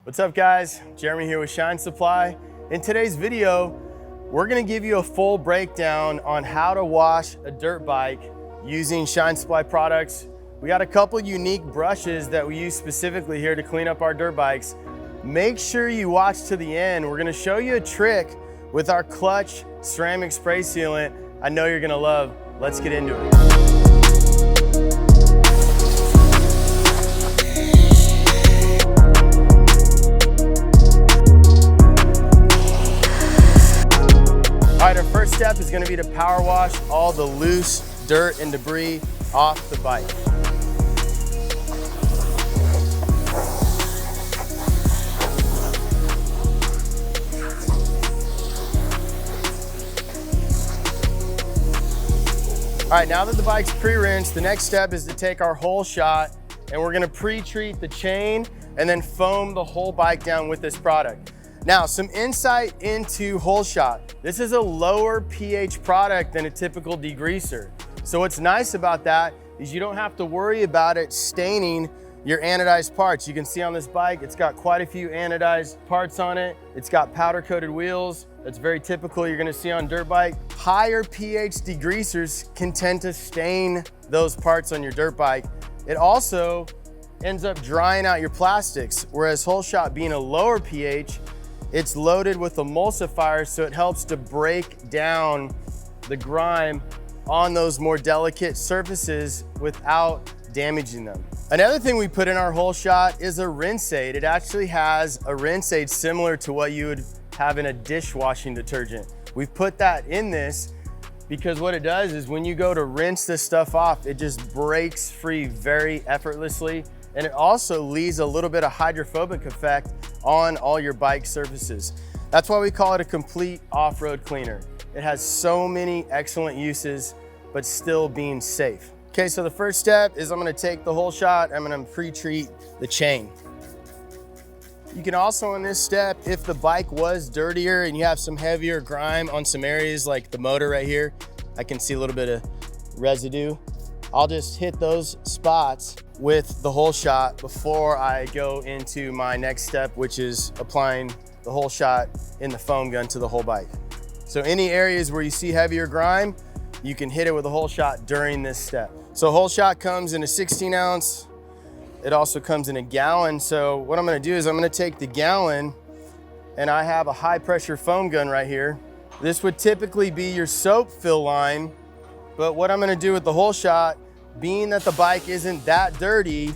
What's up guys? Jeremy here with shinesupply. In today's video, we're gonna give you a full breakdown on how to wash a dirt bike using shinesupply products. We got a couple unique brushes that we use specifically here to clean up our dirt bikes. Make sure you watch to the end. We're gonna show you a trick with our clutch ceramic spray sealant I know you're gonna love. Let's get into it. All right, our first step is gonna be to power wash all the loose dirt and debris off the bike. All right, now that the bike's pre-rinsed, the next step is to take our hole shot and we're gonna pre-treat the chain and then foam the whole bike down with this product. Now, some insight into hole shot. This is a lower pH product than a typical degreaser. So what's nice about that is you don't have to worry about it staining your anodized parts. You can see on this bike, it's got quite a few anodized parts on it. It's got powder coated wheels. That's very typical you're gonna see on dirt bike. Higher pH degreasers can tend to stain those parts on your dirt bike. It also ends up drying out your plastics, whereas hole shot being a lower pH, it's loaded with emulsifiers, so it helps to break down the grime on those more delicate surfaces without damaging them. Another thing we put in our hole shot is a rinse aid. It actually has a rinse aid similar to what you would have in a dishwashing detergent. We've put that in this because what it does is when you go to rinse this stuff off, it just breaks free very effortlessly. And it also leaves a little bit of hydrophobic effect on all your bike surfaces. That's why we call it a complete off-road cleaner. It has so many excellent uses, but still being safe. Okay, so the first step is I'm gonna take the hole shot, I'm gonna pre-treat the chain. You can also in this step, if the bike was dirtier and you have some heavier grime on some areas like the motor right here, I can see a little bit of residue. I'll just hit those spots with the hole shot before I go into my next step, which is applying the hole shot in the foam gun to the whole bike. So any areas where you see heavier grime, you can hit it with a hole shot during this step. So hole shot comes in a 16 ounce. It also comes in a gallon. So what I'm gonna do is I'm gonna take the gallon and I have a high pressure foam gun right here. This would typically be your soap fill line, but what I'm gonna do with the hole shot, being that the bike isn't that dirty,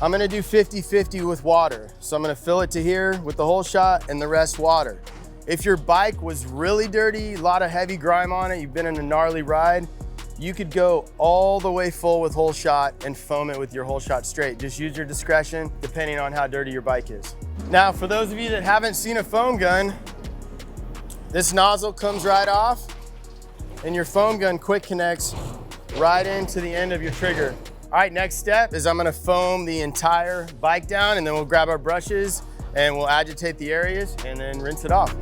I'm gonna do 50-50 with water. So I'm gonna fill it to here with the hole shot and the rest water. If your bike was really dirty, a lot of heavy grime on it, you've been in a gnarly ride, you could go all the way full with hole shot and foam it with your hole shot straight. Just use your discretion depending on how dirty your bike is. Now, for those of you that haven't seen a foam gun, this nozzle comes right off and your foam gun quick connects right into the end of your trigger. All right, next step is I'm gonna foam the entire bike down and then we'll grab our brushes and we'll agitate the areas and then rinse it off.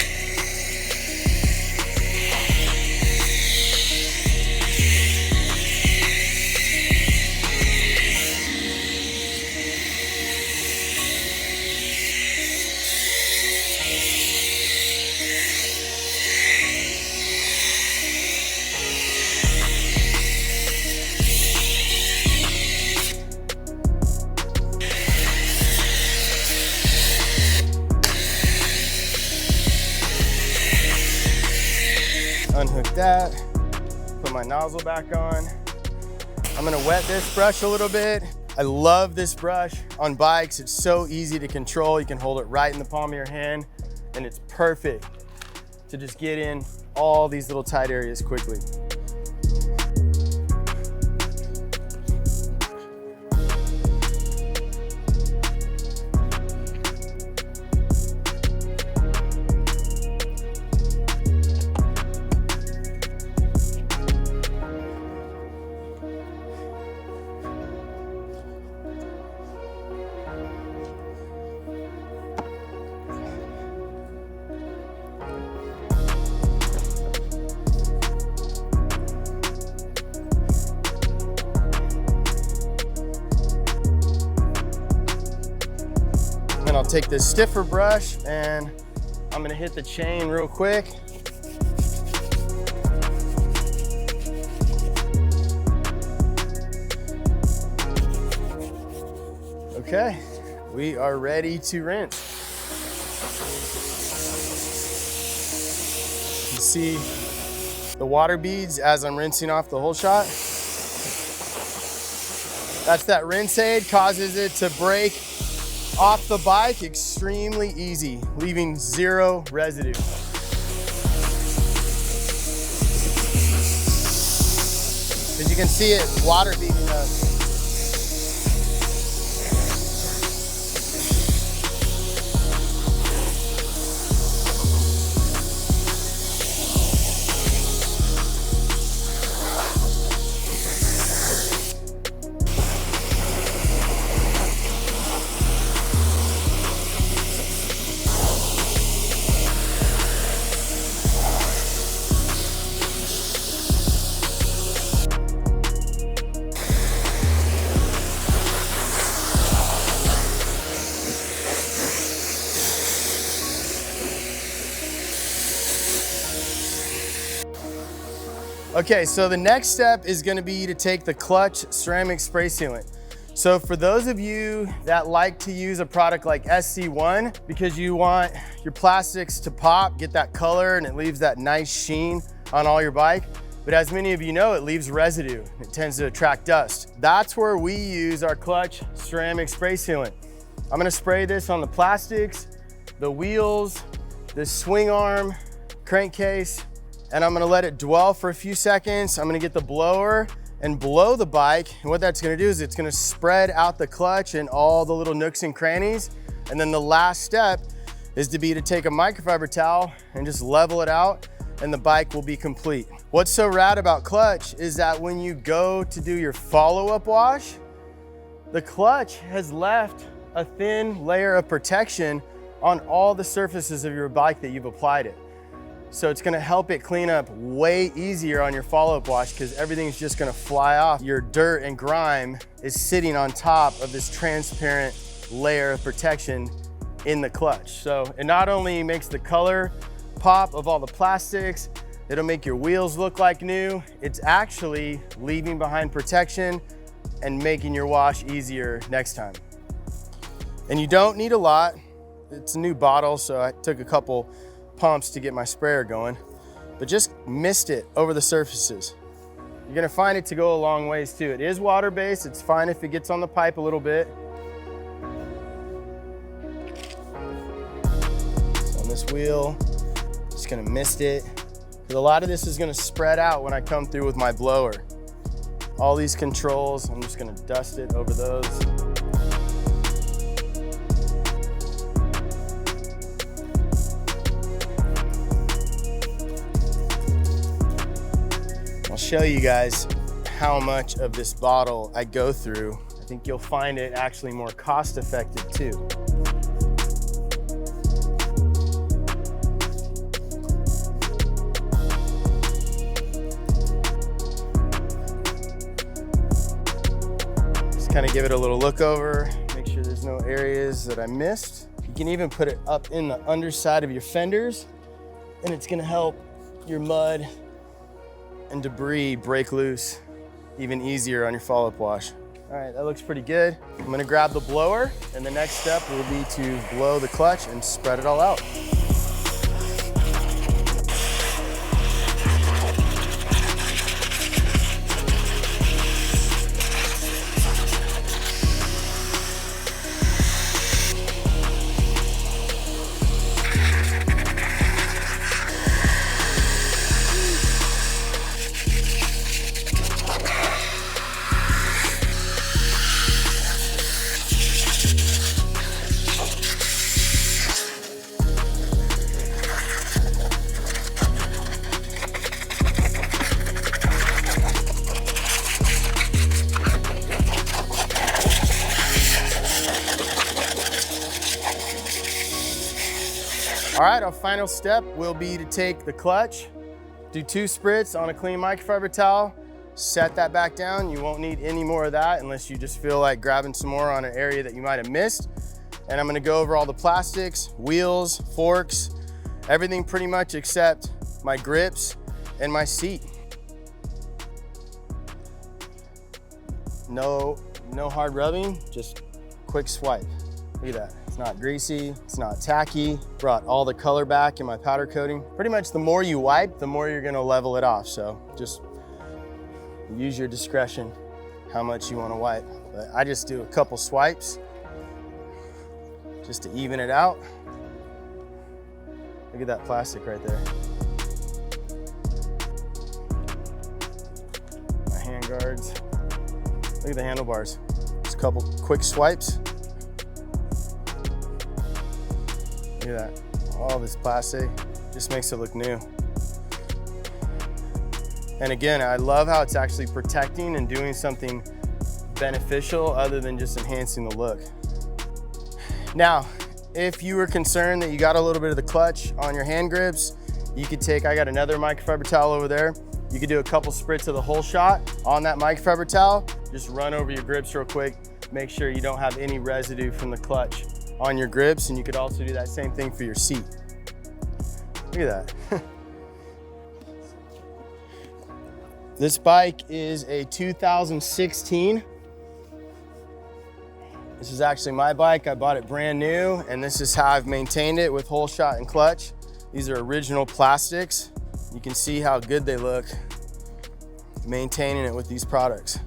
Unhook that, put my nozzle back on. I'm gonna wet this brush a little bit. I love this brush on bikes. It's so easy to control. You can hold it right in the palm of your hand and it's perfect to just get in all these little tight areas quickly. take this stiffer brush and I'm gonna hit the chain real quick. Okay, we are ready to rinse. You can see the water beads as I'm rinsing off the whole shot. That's that rinse aid, causes it to break off the bike extremely easy, leaving zero residue. As you can see it, water beading up. Okay, so the next step is gonna be to take the clutch ceramic spray sealant. So for those of you that like to use a product like SC1 because you want your plastics to pop, get that color, and it leaves that nice sheen on all your bike, but as many of you know, it leaves residue. It tends to attract dust. That's where we use our clutch ceramic spray sealant. I'm gonna spray this on the plastics, the wheels, the swing arm, crankcase, and I'm gonna let it dwell for a few seconds. I'm gonna get the blower and blow the bike. And what that's gonna do is it's gonna spread out the clutch and all the little nooks and crannies. And then the last step is to take a microfiber towel and just level it out, and the bike will be complete. What's so rad about clutch is that when you go to do your follow-up wash, the clutch has left a thin layer of protection on all the surfaces of your bike that you've applied it. So it's gonna help it clean up way easier on your follow-up wash because everything's just gonna fly off. Your dirt and grime is sitting on top of this transparent layer of protection in the clutch. So it not only makes the color pop of all the plastics, it'll make your wheels look like new. It's actually leaving behind protection and making your wash easier next time. And you don't need a lot. It's a new bottle, so I took a couple pumps to get my sprayer going, but just mist it over the surfaces. You're gonna find it to go a long ways too. It is water-based, it's fine if it gets on the pipe a little bit. So on this wheel, just gonna mist it, because a lot of this is gonna spread out when I come through with my blower. All these controls, I'm just gonna dust it over those. Show you guys how much of this bottle I go through. I think you'll find it actually more cost effective too. Just kind of give it a little look over, make sure there's no areas that I missed. You can even put it up in the underside of your fenders, and it's gonna help your mud and debris break loose even easier on your follow-up wash. All right, that looks pretty good. I'm gonna grab the blower, and the next step will be to blow the clutch and spread it all out. All right, our final step will be to take the clutch, do 2 spritz on a clean microfiber towel, set that back down. You won't need any more of that unless you just feel like grabbing some more on an area that you might have missed. and I'm gonna go over all the plastics, wheels, forks, everything pretty much except my grips and my seat. No hard rubbing, just quick swipe. Look at that, it's not greasy, it's not tacky. Brought all the color back in my powder coating. Pretty much the more you wipe, the more you're gonna level it off. So just use your discretion how much you wanna wipe. But I just do a couple swipes just to even it out. Look at that plastic right there. My hand guards. Look at the handlebars. Just a couple quick swipes. Look at that. All this plastic just makes it look new. And again, I love how it's actually protecting and doing something beneficial other than just enhancing the look. Now, if you were concerned that you got a little bit of the clutch on your hand grips, you could take, I got another microfiber towel over there. You could do a couple spritz of the whole shot on that microfiber towel. Just run over your grips real quick. Make sure you don't have any residue from the clutch on your grips, and you could also do that same thing for your seat. Look at that. This bike is a 2016. This is actually my bike. I bought it brand new, and this is how I've maintained it with whole shot and clutch. These are original plastics. You can see how good they look maintaining it with these products.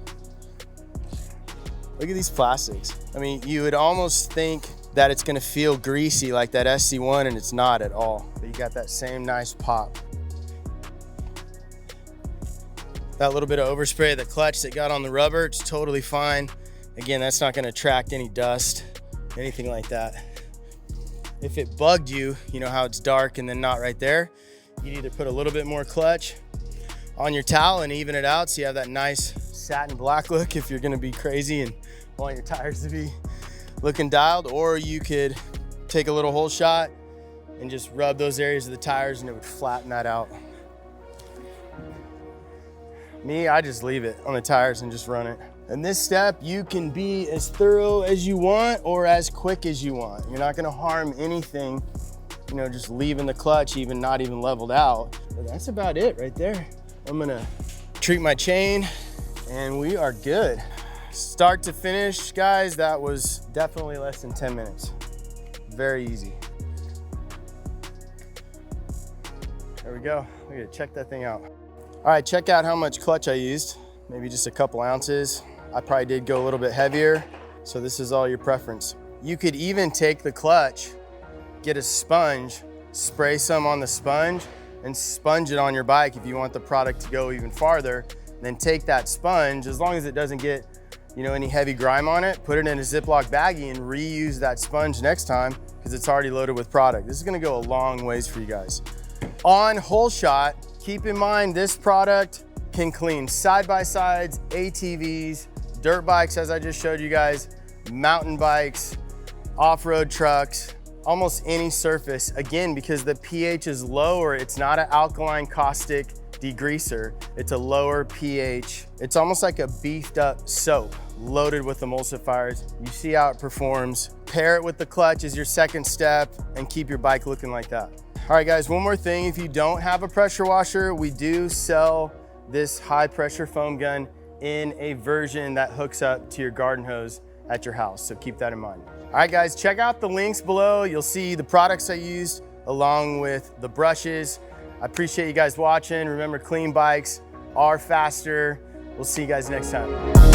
Look at these plastics. I mean, you would almost think that it's gonna feel greasy like that SC1, and it's not at all. But you got that same nice pop. That little bit of overspray of the clutch that got on the rubber, it's totally fine. Again, that's not gonna attract any dust, anything like that. If it bugged you, you know how it's dark and then not right there, you'd either put a little bit more clutch on your towel and even it out so you have that nice satin black look if you're gonna be crazy and want your tires to be looking dialed, or you could take a little whole shot and just rub those areas of the tires and it would flatten that out. Me, I just leave it on the tires and just run it. In this step, you can be as thorough as you want or as quick as you want. You're not gonna harm anything, you know, just leaving the clutch not even leveled out. But that's about it right there. I'm gonna treat my chain and we are good. Start to finish, guys, that was definitely less than 10 minutes. Very easy. There we go. We're gonna check that thing out. All right, check out how much clutch I used. Maybe just a couple ounces. I probably did go a little bit heavier, so this is all your preference. You could even take the clutch, get a sponge, spray some on the sponge, and sponge it on your bike if you want the product to go even farther. Then take that sponge, as long as it doesn't get, you know, any heavy grime on it, put it in a Ziploc baggie and reuse that sponge next time because it's already loaded with product. This is gonna go a long ways for you guys. On whole shot, keep in mind this product can clean side-by-sides, ATVs, dirt bikes, as I just showed you guys, mountain bikes, off-road trucks, almost any surface. Again, because the pH is lower, it's not an alkaline caustic degreaser, it's a lower pH. It's almost like a beefed up soap loaded with emulsifiers. You see how it performs. Pair it with the clutch as your second step and keep your bike looking like that. All right guys, one more thing. If you don't have a pressure washer, we do sell this high pressure foam gun in a version that hooks up to your garden hose at your house. So keep that in mind. All right guys, check out the links below. You'll see the products I used along with the brushes. I appreciate you guys watching. Remember, clean bikes are faster. We'll see you guys next time.